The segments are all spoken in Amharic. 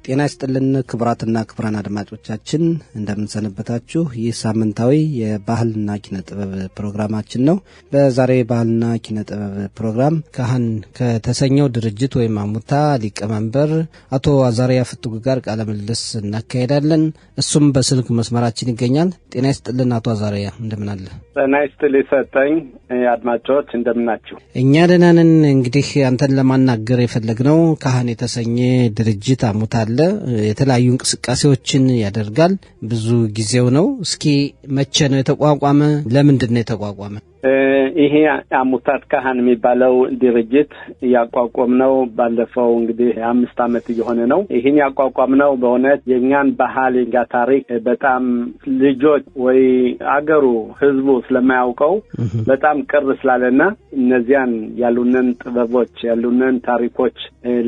ጤና ይስጥልን ክቡራትና ክቡራን አድማጮቻችን እንደምን ሰነበታችሁ። ይህ ሳምንታዊ የባህልና ኪነ ጥበብ ፕሮግራማችን ነው። በዛሬ ባህልና ኪነ ጥበብ ፕሮግራም ካህን ከተሰኘው ድርጅት ወይም አሙታ ሊቀመንበር አቶ አዛሪያ ፍቱግ ጋር ቃለ ምልልስ እናካሄዳለን። እሱም በስልክ መስመራችን ይገኛል። ጤና ይስጥልን አቶ አዛሪያ እንደምን አለ? ጤና ይስጥልኝ ሰጠኝ። አድማጮች እንደምን ናችሁ? እኛ ደህና ነን። እንግዲህ አንተን ለማናገር የፈለግነው ካህን የተሰኘ ድርጅት አሙታ አለ። የተለያዩ እንቅስቃሴዎችን ያደርጋል። ብዙ ጊዜው ነው። እስኪ መቼ ነው የተቋቋመ? ለምንድን ነው የተቋቋመ? ይሄ አሙታት ካህን የሚባለው ድርጅት ያቋቋምነው ባለፈው እንግዲህ 5 ዓመት እየሆነ ነው። ይሄን ያቋቋምነው በእውነት የኛን ባህል የኛ ታሪክ በጣም ልጆች ወይ አገሩ ህዝቡ ስለማያውቀው በጣም ቅር ስላለና እነዚያን ያሉንን ጥበቦች ያሉንን ታሪኮች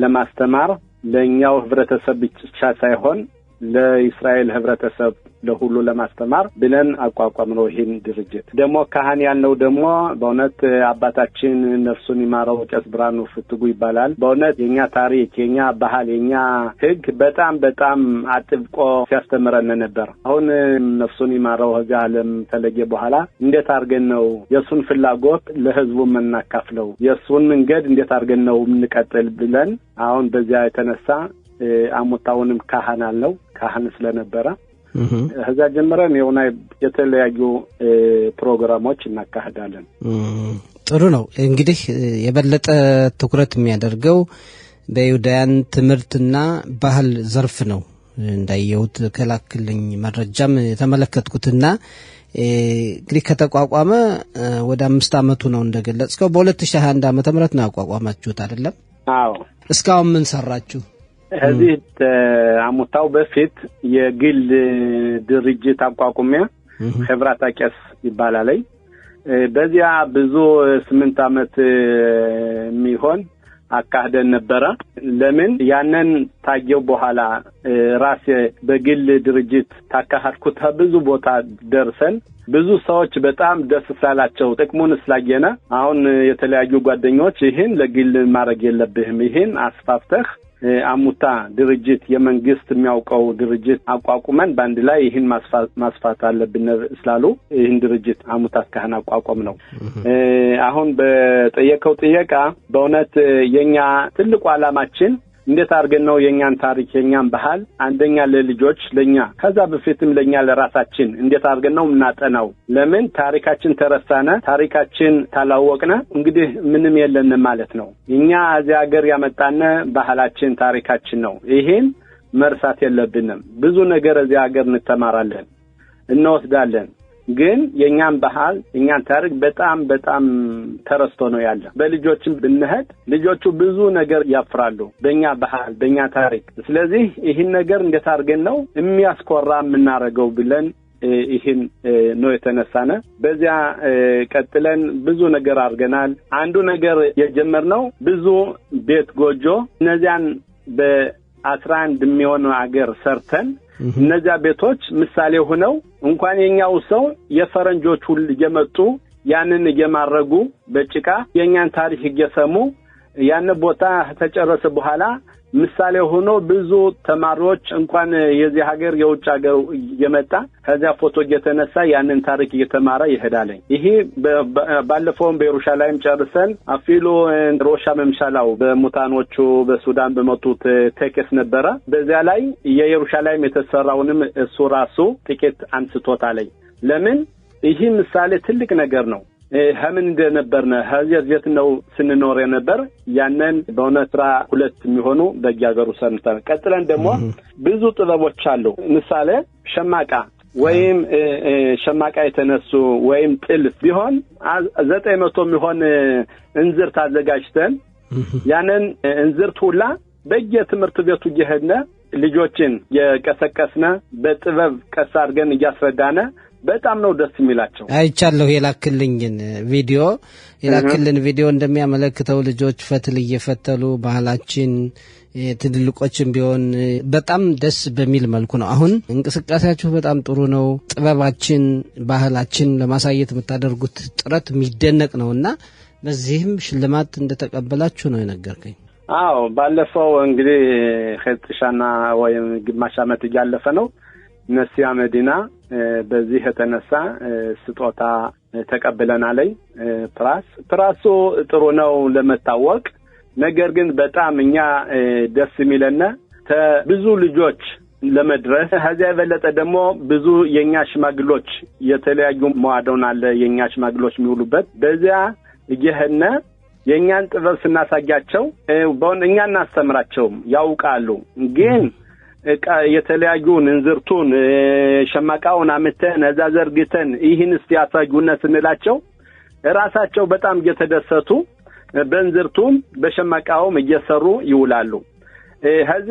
ለማስተማር ለኛው ህብረተሰብ ብቻ ሳይሆን ለእስራኤል ህብረተሰብ ለሁሉ ለማስተማር ብለን አቋቋምነው ይሄን ድርጅት። ደሞ ካህን ያልነው ደሞ በእውነት አባታችን ነፍሱን ይማረው ቄስ ብርሃኑ ፍቱጉ ይባላል። በእውነት የኛ ታሪክ የኛ ባህል የኛ ህግ በጣም አጥብቆ ሲያስተምረን ነበር። አሁን ነፍሱን ይማረው ከዚህ ዓለም ተለየ በኋላ እንዴት አድርገን ነው የሱን ፍላጎት ለህዝቡ መናካፍለው የሱን መንገድ እንዴት አድርገን ነው እንቀጥል ብለን አሁን በዚያ የተነሳ አሙታውንም ካህን አለው ካህን ስለነበረ ከዛ ጀምረን የሆነ የተለያዩ ፕሮግራሞች እናካሂዳለን። ጥሩ ነው። እንግዲህ የበለጠ ትኩረት የሚያደርገው በይሁዳውያን ትምህርትና ባህል ዘርፍ ነው። እንዳየሁት ከላክልኝ መረጃም የተመለከትኩትና እንግዲህ ከተቋቋመ ወደ 5 ዓመቱ ነው እንደገለጽከው። በ2021 ዓመተ ምህረት ነው ያቋቋማችሁት አይደለም? አዎ። እስካሁን ምን ሰራችሁ? እዚህ አሙታው በፊት የግል ድርጅት አቋቁሚያ ህብራታ ቄስ ይባላል። በዚያ ብዙ 8 ዓመት የሚሆን አካሄደን ነበረ። ለምን ያንን ታየው በኋላ ራሴ በግል ድርጅት ታካሃድኩት ብዙ ቦታ ደርሰን ብዙ ሰዎች በጣም ደስ ስላላቸው ጥቅሙን ስላየነ አሁን የተለያዩ ጓደኞች ይሄን ለግል ማድረግ የለብህም ይሄን አስፋፍተህ አሙታ ድርጅት የመንግስት የሚያውቀው ድርጅት አቋቁመን ባንድ ላይ ይሄን ማስፋት አለብን ስላሉ ይሄን ድርጅት አሙታት ካህን አቋቋም ነው። አሁን በጠየቀው ጥያቄ በእውነት የኛ ትልቁ ዓላማችን እንዴት አድርገን ነው የኛን ታሪክ የኛን ባህል አንደኛ ለልጆች ለኛ ከዛ በፊትም ለኛ ለራሳችን እንዴት አድርገን ነው እናጠናው? ለምን ታሪካችን ተረሳነ ታሪካችን ታላወቅነ እንግዲህ ምንም የለን ማለት ነው። እኛ እዚህ ሀገር ያመጣነ ባህላችን ታሪካችን ነው። ይሄን መርሳት የለብንም። ብዙ ነገር እዚህ ሀገር እንተማራለን እንወስዳለን። ግን የኛን ባህል የኛን ታሪክ በጣም ተረስቶ ነው ያለ። በልጆችም ብንሄድ ልጆቹ ብዙ ነገር ያፍራሉ በእኛ ባህል በእኛ ታሪክ። ስለዚህ ይሄን ነገር እንዴት አድርገን ነው የሚያስኮራ የምናረገው ብለን ይሄን ነው የተነሳነ። በዚያ ቀጥለን ብዙ ነገር አድርገናል። አንዱ ነገር የጀመርነው ብዙ ቤት ጎጆ እነዚያን በ11 የሚሆኑ አገር ሰርተን እነዚያ ቤቶች ምሳሌ ሆነው እንኳን የኛው ሰው የፈረንጆች ሁሉ እየመጡ ያንን እየማረጉ በጭቃ የኛን ታሪክ እየሰሙ ያን ቦታ ተጨረሰ በኋላ ምሳሌ ሆኖ ብዙ ተማሪዎች እንኳን የዚህ ሀገር የውጭ ሀገር እየመጣ ከዛ ፎቶ እየተነሳ ያንን ታሪክ እየተማረ ይሄዳል። ይሄ ባለፈው በኢየሩሳሌም ጨርሰን አፊሎ ሮሻ መምሻላው በሙታኖቹ በሱዳን በመጡት ቴክስ ነበረ። በዚያ ላይ የኢየሩሳሌም የተሰራውንም እሱ ራሱ ጥቂት አንስቶታል። ለምን ይሄ ምሳሌ ትልቅ ነገር ነው። ሀምን እንደነበርነ ሀዚያት ነው ስንኖር የነበር ያንን በእውነትራ 2 የሚሆኑ በያገሩ ሰንተን ቀጥለን ደግሞ ብዙ ጥበቦች አሉ። ምሳሌ ሸማቃ ወይም ሸማቃ የተነሱ ወይም ጥልፍ ቢሆን 900 የሚሆን እንዝርት አዘጋጅተን ያንን እንዝርት ሁላ በየትምህርት ቤቱ እየሄድነ ልጆችን የቀሰቀስነ በጥበብ ቀስ አድርገን እያስረዳነ በጣም ነው ደስ የሚላቸው። አይቻለሁ የላክልኝን ቪዲዮ እንደሚያመለክተው ልጆች ፈትል እየፈተሉ ባህላችን ትልልቆችም ቢሆን በጣም ደስ በሚል መልኩ ነው። አሁን እንቅስቃሴያችሁ በጣም ጥሩ ነው። ጥበባችን ባህላችን ለማሳየት የምታደርጉት ጥረት የሚደነቅ ነውና በዚህም ሽልማት እንደተቀበላችሁ ነው የነገርከኝ። አዎ ባለፈው እንግዲህ ኸጥሻና ወይም ግማሽ ዓመት ያለፈ ነው ነሲያ መዲና በዚህ የተነሳ ስጦታ ተቀበለናል። ፕራሱ ጥሩ ነው ለመታወቅ ነገር ግን በጣም እኛ ደስ የሚለና ብዙ ልጆች ለመድረስ ከዚያ የበለጠ ደግሞ ብዙ የኛ ሽማግሎች የተለያዩ መዋዶን አለ የኛ ሽማግሎች የሚውሉበት በዚያ እየሄነ የኛን ጥበብ ስናሳያቸው በእኛ እናስተምራቸው ያውቃሉ ግን የተለያዩ እንዝርቱን ሸማቃውን አመተን እዛ ዘርግተን ይህን እስቲያሳዩና ስንላቸው ራሳቸው በጣም እየተደሰቱ በእንዝርቱም በሸማቃውም እየሰሩ ይውላሉ። هذه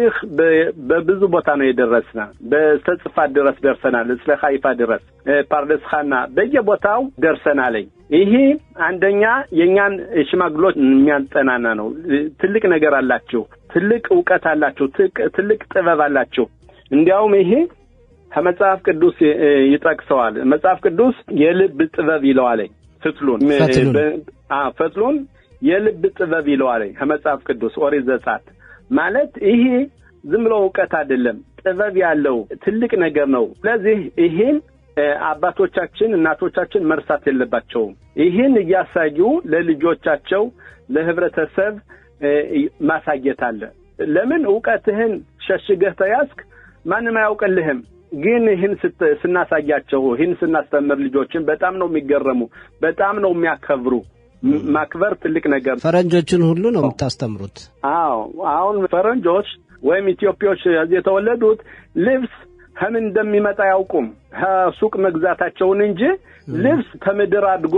በብዙ ቦታ ነው የደረስና በስተጽፋት ድረስ ደርሰናል እስለ ኻይፋ ድረስ ፓርደስ ኻና በየቦታው ደርሰናል። ይሄ አንደኛ የኛን ሽማግሎች የሚያንጠናና ነው። ትልቅ ነገር አላችሁ ትልቅ ዕውቀት አላችሁ ትልቅ ጥበብ አላችሁ። እንዲያውም ይሄ ከመጽሐፍ ቅዱስ ይጠቅሰዋል። መጽሐፍ ቅዱስ የልብ ጥበብ ይለዋል። ፈትሉን የልብ ጥበብ ይለዋል ከመጽሐፍ ቅዱስ ኦሪት ዘጸአት ማለት ይሄ ዝም ብሎ ዕውቀት አይደለም ጥበብ ያለው ትልቅ ነገር ነው። ስለዚህ ይሄን አባቶቻችን እናቶቻችን መርሳት የለባቸው። ይሄን ያሳዩ ለልጆቻቸው ለህብረተሰብ ማሳየት አለ። ለምን ዕውቀትህን ሸሽገህ ተያዝክ ማንም አያውቅልህም። ግን ይሄን ስናሳያቸው ይሄን ስናስተምር ልጆችን በጣም ነው የሚገረሙ በጣም ነው የሚያከብሩ። ማክበር ትልቅ ነገር ፈረንጆችን ሁሉ ነው የምታስተምሩት? አዎ አሁን ፈረንጆች ወይም ኢትዮጵያዎች እዚህ የተወለዱት ልብስ ከምን እንደሚመጣ ያውቁም ሱቅ መግዛታቸውን እንጂ ልብስ ከምድር አድጎ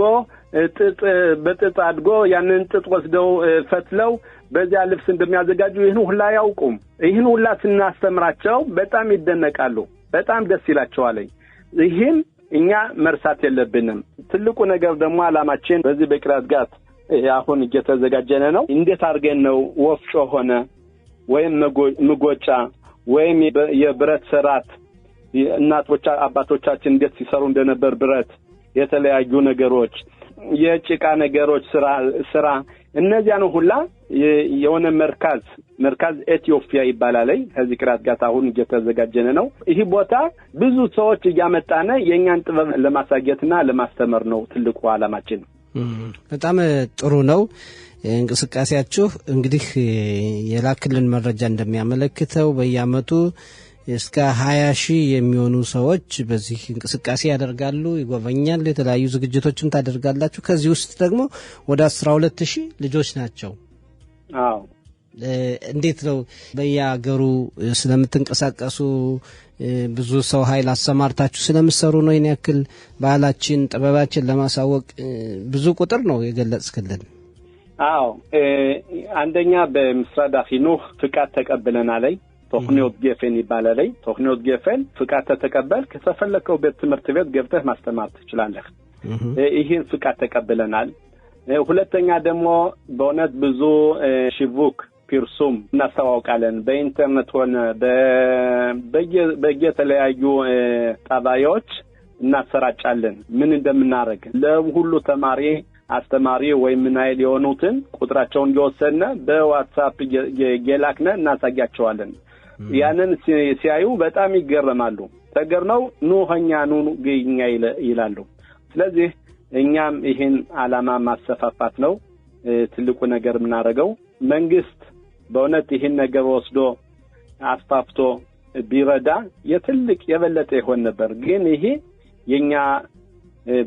በጥጥ አድጎ ያንን ጥጥ ወስደው ፈትለው በዚያ ልብስ እንደሚያዘጋጁ ይህን ሁላ ያውቁም። ይህን ሁላ ስናስተምራቸው በጣም ይደነቃሉ በጣም ደስ ይላቸዋል። ይህን እኛ መርሳት የለብንም። ትልቁ ነገር ደግሞ አላማችን በዚህ በቅራት ጋር አሁን እየተዘጋጀነ ነው። እንዴት አድርገን ነው ወፍጮ ሆነ ወይም መጎጫ ወይም የብረት ሰራት እናቶች አባቶቻችን እንዴት ሲሰሩ እንደነበር ብረት የተለያዩ ነገሮች የጭቃ ነገሮች ስራ እነዚያ ነው ሁላ የሆነ መርካዝ ኢትዮጵያ ይባላል። ከዚህ ቅራት ጋር አሁን እየተዘጋጀነ ነው። ይህ ቦታ ብዙ ሰዎች ያመጣነ የኛን ጥበብ ለማሳየትና ለማስተማር ነው ትልቁ ዓላማችን። በጣም ጥሩ ነው እንቅስቃሴያችሁ። እንግዲህ የላክልን መረጃ እንደሚያመለክተው በየዓመቱ እስከ 20,000 የሚሆኑ ሰዎች በዚህ እንቅስቃሴ ያደርጋሉ ይጎበኛሉ የተለያዩ ዝግጅቶችን ታደርጋላችሁ። ከዚህ ውስጥ ደግሞ ወደ 12,000 ልጆች ናቸው። አዎ እንዴት ነው በየአገሩ ስለምትንቀሳቀሱ ብዙ ሰው ኃይል አሰማርታችሁ ስለምትሰሩ ነው ይሄን ያክል ባህላችን ጥበባችን ለማሳወቅ ብዙ ቁጥር ነው የገለጽክልን? አዎ አንደኛ በምስራዳ ፊኑህ ፍቃድ ተቀበለናል። ተክኒዮት ጌፈን ይባላል። ተክኒዮት ጌፈን ፍቃድ ተቀበል ከተፈለከው በትምህርት ቤት ገብተህ ማስተማር ትችላለህ። ይሄን ፍቃድ ተቀበለናል። ሁለተኛ ደግሞ በእውነት ብዙ ሽቡክ ፒርሱም እናስተዋውቃለን በኢንተርኔት ሆነ በየተለያዩ ጣቢያዎች እናሰራጫለን ምን እንደምናረግ ለሁሉ ተማሪ አስተማሪ ወይም ምናይል የሆኑትን ቁጥራቸውን እየወሰድን በዋትስአፕ የላክነ እናሳያቸዋለን። ያንን ሲያዩ በጣም ይገረማሉ። ተገርመው ኑኸኛ ግኛ ይላሉ። ስለዚህ እኛም ይሄን ዓላማ ማሰፋፋት ነው ትልቁ ነገር ምናረገው። መንግስት በእውነት ይሄን ነገር ወስዶ አስፋፍቶ ቢረዳ የትልቅ የበለጠ ይሆን ነበር። ግን ይሄ የኛ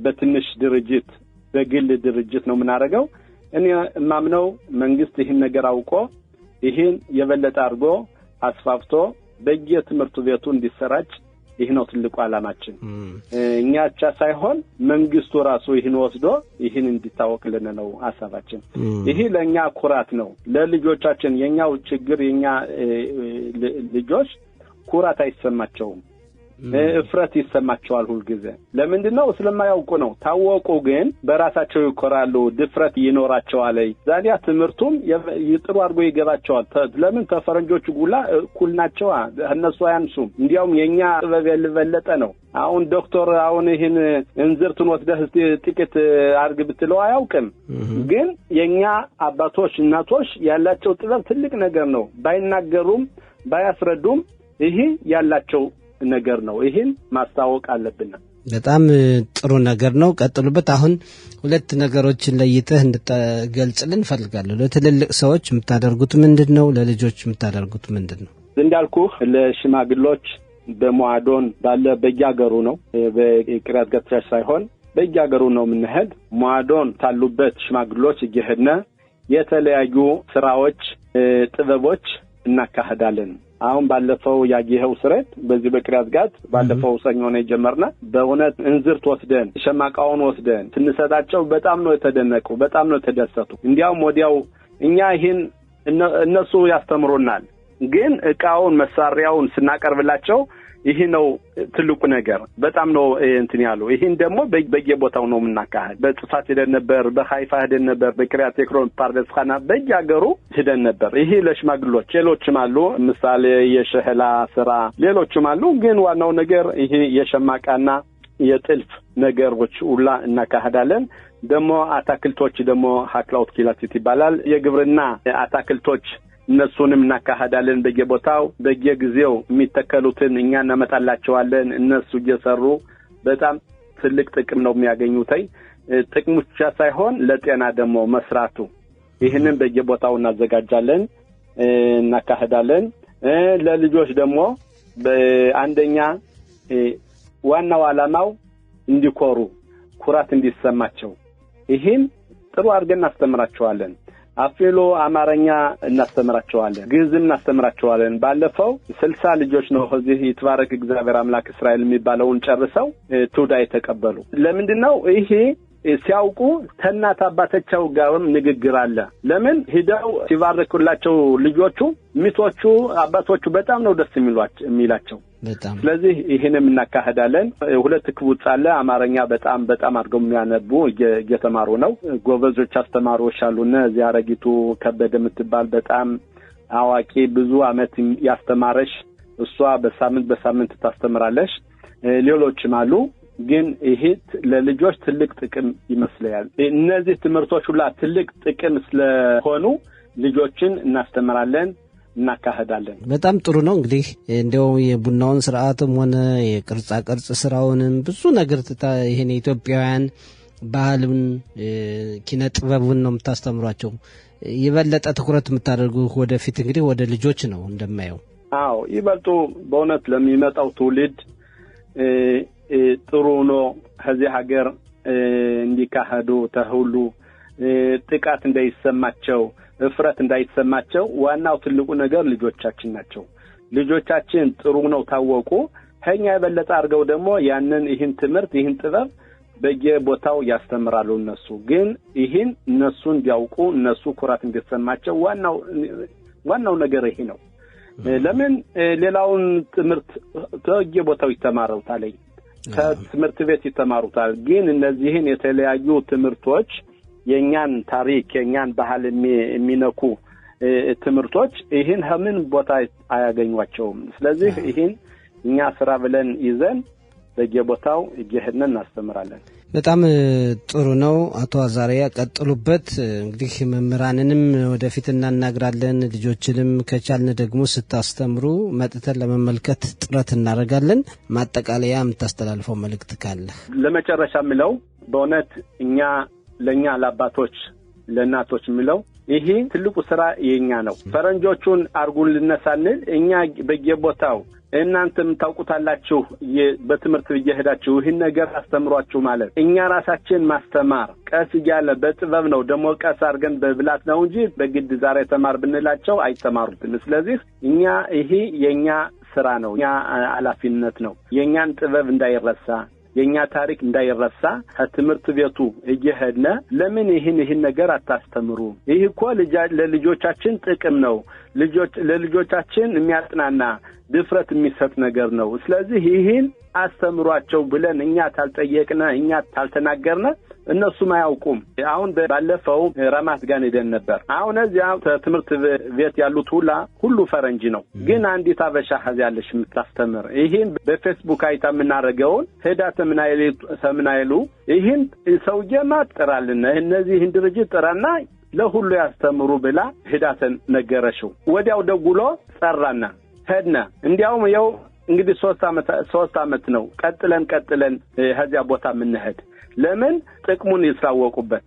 በትንሽ ድርጅት በግል ድርጅት ነው ምናረገው። እኔ ማምነው መንግስት ይሄን ነገር አውቆ ይሄን የበለጠ አድርጎ አስፋፍቶ በየትምህርት ቤቱ እንዲሰራጭ ይሄ ነው ትልቁ ዓላማችን። እኛ ብቻ ሳይሆን መንግስቱ ራሱ ይሄን ወስዶ ይሄን እንዲታወቅልን ነው ሐሳባችን። ይሄ ለኛ ኩራት ነው ለልጆቻችን። የኛው ችግር የኛ ልጆች ኩራት አይሰማቸውም። እፍረት ይሰማቸዋል ሁሉ ጊዜ ለምንድነው ስለማያውቁ ነው ታወቁ ግን በራሳቸው ይኮራሉ ድፍረት ይኖራቸዋል ዛዲያ ትምርቱም ይጥሩ አድርጎ ይገባቸዋል ለምን ተፈረንጆቹ ጉላ ኩል ናቸው እነሱ አያንሱም እንዲያውም የኛ ጥበብ ያልበለጠ ነው አሁን ዶክተር አሁን ይሄን እንዝርቱን ወስደህ ጥቂት አርግ ብትለው አያውቅም ግን የኛ አባቶች እናቶች ያላቸው ጥበብ ትልቅ ነገር ነው ባይናገሩም ባያስረዱም ይሄ ያላቸው ነገር ነው ይሄን ማስተዋወቅ አለብን በጣም ጥሩ ነገር ነው ቀጥሉበት አሁን ሁለት ነገሮችን ለይተህ እንድትገልጽልን ፈልጋለሁ ለትልልቅ ሰዎች የምታደርጉት ምንድነው ለልጆች የምታደርጉት ምንድነው እንዳልኩ ለሽማግሎች በመዋዶን ባለ በያገሩ ነው በቅራት ገትራሽ ሳይሆን በያገሩ ነው ምንሄድ መዋዶን ታሉበት ሽማግሎች እየሄድና የተለያዩ ስራዎች ጥበቦች እናካሄዳለን አሁን ባለፈው ያገየው ስረት በዚህ በቅራት ጋት ባለፈው ሰኞ ነው ጀመርና በእውነት እንዝርት ወስደን ሸማቃውን ወስደን ስንሰጣቸው በጣም ነው የተደነቁ በጣም ነው ተደሰቱ እንዲያውም ወዲያው እኛ ይሄን እነሱ ያስተምሩናል ግን እቃውን መሳሪያውን ስናቀርብላቸው ይሄ ነው ትልቁ ነገር በጣም ነው እንትን ያለው ይሄን ደግሞ በየቦታው ነው ምናካሄድ በጽፋት ሄደን ነበር በሃይፋ ሄደን ነበር በቅራት ኤክሮን ፓርደስ ኻና በየአገሩ ሄደን ነበር ይሄ ለሽማግሎች ሌሎችም አሉ ምሳሌ የሸህላ ስራ ሌሎችም አሉ ግን ዋናው ነገር ይሄ የሸማቃና የጥልፍ ነገሮች ሁላ እናካሄዳለን ደግሞ አታክልቶች ደግሞ ሀክላውት ኪላቲት ይባላል የግብርና አታክልቶች እነሱንም እናካሄዳለን በየቦታው በየጊዜው የሚተከሉትን እኛ እናመጣላቸዋለን እነሱ እየሰሩ በጣም ትልቅ ጥቅም ነው የሚያገኙት ጥቅሙ ብቻ ሳይሆን ለጤና ደግሞ መስራቱ ይሄንን በየቦታው እናዘጋጃለን እናካሄዳለን ለልጆች ደግሞ በአንደኛ ዋናው ዓላማው እንዲኮሩ ኩራት እንዲሰማቸው ይሄን ጥሩ አድርገን እናስተምራቸዋለን አፍሎ አማርኛ እናስተምራቸዋለን ግዕዝም እናስተምራቸዋለን ባለፈው 60 ልጆች ነው እዚህ ይትባረክ እግዚአብሔር አምላክ እስራኤል የሚባለውን ጨርሰው ቱዳ የተቀበሉ ለምንድነው ይሄ ሲያውቁ ተናት አባታቸው ጋርም ንግግር አለ ለምን ሄደው ሲባረኩላቸው ልጆቹ ሚቶቹ አባቶቹ በጣም ነው ደስ የሚላቸው በጣም ስለዚህ ይሄንም እናካሄዳለን ሁለት ክቡጽ አለ አማርኛ በጣም አድርገው የሚያነቡ እየተማሩ ነው ጎበዞች አስተማሪዎች አሉና ዚያረጊቱ ከበደ የምትባል በጣም አዋቂ ብዙ አመት ያስተማረሽ እሷ በሳምንት ታስተምራለሽ ሌሎችም አሉ ግን ይሄ ለልጆች ትልቅ ጥቅም ይመስላል እነዚህ ትምህርቶች ሁሉ ትልቅ ጥቅም ስለሆኑ ልጆችን እናስተምራለን እናካሄዳለን በጣም ጥሩ ነው እንግዲህ እንደው የቡናውን ስርዓትም ሆነ የቅርጻ ቅርጽ ስራውንም ብዙ ነገር ይሄን ኢትዮጵያውያን ባህልን ኪነ ጥበቡን ነው የምታስተምሯቸው ይበለጠ ትኩረት የምታደርጉ ወደፊት እንግዲህ ወደ ልጆች ነው እንደማየው አዎ ይበልጡ በእውነት ለሚመጣው ትውልድ ጥሩ ነው ከዚህ ሀገር እንዲካሄዱ ተሁሉ ጥቃት እንዳይሰማቸው እፍረት እንዳይሰማቸው ዋናው ትልቁ ነገር ልጆቻችን ናቸው ልጆቻችን ጥሩ ነው ታወቁ ከኛ የበለጠ አድርገው ደግሞ ያንን ይህን ትምህርት ይህን ጥበብ በየቦታው ያስተምራሉ እነሱ ግን ይህን እነሱን ቢያውቁ እነሱ ኩራት እንዲሰማቸው ዋናው ነገር ይሄ ነው ለምን ሌላውን ትምህርት በየቦታው ይተማሩታል ከትምህርት ቤት ይተማሩታል ግን እነዚህን የተለያዩ ትምህርቶች የኛን ታሪክ የኛን ባህል የሚነኩ ትምህርቶች ይሄን ምን ቦታ አያገኙዋቸውም ስለዚህ ይሄን እኛ ስራ ብለን ይዘን በየቦታው እየሄድን እናስተምራለን በጣም ጥሩ ነው አቶ አዛሪያ ቀጥሉበት እንግዲህ መምህራንንም ወደፊት እናናግራለን ልጆችንም ከቻልን ደግሞ ስታስተምሩ መጥተን ለመመልከት ጥረት እናደርጋለን ማጠቃለያ የምታስተላልፈው መልእክት ካለ ለመጨረሻ ምለው በእውነት እኛ ለኛ ለአባቶች ለእናቶች ምለው ይሄ ትልቁ ስራ የኛ ነው ፈረንጆቹን አርጉን ልነሳልን እኛ በየቦታው እናንተም ታውቁታላችሁ በትምህርት እየሄዳችሁ ይሄን ነገር አስተምሯችሁ ማለት እኛ ራሳችን ማስተማር ቀስ ያለ በጥበብ ነው ደሞ ቀስ አርገን በብላት ነው እንጂ በግድ ዛሬ ተማር ብንላቸው አይተማሩትም ስለዚህ እኛ ይሄ የኛ ስራ ነው ያ አላፊነት ነው የኛን ጥበብ እንዳይረሳ የኛ ታሪክ እንዳይረሳ ከትምህርት ቤቱ እየሄድን ለምን ይህን ነገር አታስተምሩ? ይህ እኮ ለልጆቻችን ጥቅም ነው። ለልጆቻችን የሚያጽናና ድፍረት የሚሰጥ ነገር ነው። ስለዚህ ይህን አስተምሯቸው ብለን እኛ ታልጠየቅነ እኛ ታልተናገርነ እነሱም አያውቁም። አሁን ባለፈው ራማት ጋር ሄደን ነበር። አሁን እዚያ ትምህርት ቤት ያሉት ሁሉ ፈረንጅ ነው። ግን አንዲት አበሻ ያለሽ የምታስተምር ይህን በፌስቡክ አይታ የምናደርገውን ሄዳ ተምናይሉ ይህን ሰውዬማ ጥራልና እነዚህን ድርጅት ጥራና ለሁሉ ያስተምሩ ብላ ሄዳተን ነገረሽው። ወዲያው ደውሎ ጸራና ሄድና እንዲያውም ያው እንግዲህ 3 አመት ነው ቀጥለን ከዚያ ቦታ ምንሄድ ለምን ጥቅሙን ይስራወቁበት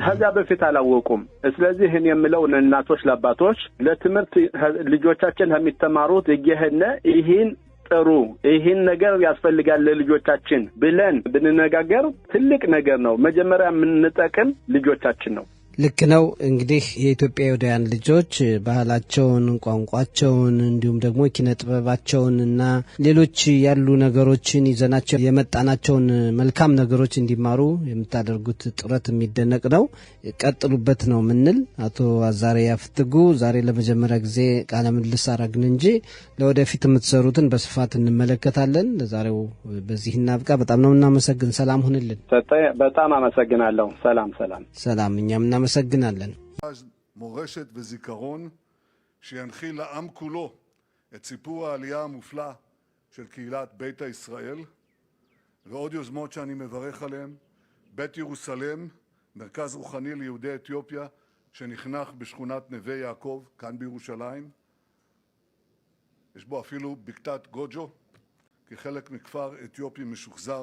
ከዚያ በፊት አላወቁም። ስለዚህ እኔ የምለው እናቶች ለአባቶች ለትምህርት ልጆቻችን የሚተማሩት እየሄድን ይህን ነገር ያስፈልጋል ለልጆቻችን ብለን ብንነጋገር ትልቅ ነገር ነው። መጀመሪያ የምንጠቅም ልጆቻችን ነው። ልክ ነው። እንግዲህ የኢትዮጵያውያን ልጆች ባህላቸውን፣ ቋንቋቸውን እንዲሁም ደግሞ ኪነ ጥበባቸውን እና ሌሎች ያሉ ነገሮችን ይዘናቸው የመጣናቸውን መልካም ነገሮች እንዲማሩ የምታደርጉት ጥረት የሚደነቅ ነው። ቀጥሉበት ነው ምንል። አቶ አዛርያ ፍትጉ ዛሬ ለመጀመሪያ ጊዜ ቃለ ምልልስ አረግን እንጂ ለወደፊት የምትሰሩትን በስፋት እንመለከታለን። ለዛሬው በዚህ እናብቃ። በጣም ነው እናመሰግን። ሰላም ሁንልን። በጣም አመሰግናለሁ። ሰላም። እኛም እናመሰግናለን። מורשת וזיכרון שינחיל לעם כולו את סיפור העלייה המופלא של קהילת ביתא ישראל ועוד יוזמות שאני מברך עליהן. בית ירוסלם, מרכז רוחני ליהודי אתיופיה שנחנך בשכונת נווה יעקב כאן בירושלים. יש בו אפילו בקתת גוג'ו כחלק מכפר אתיופי משוחזר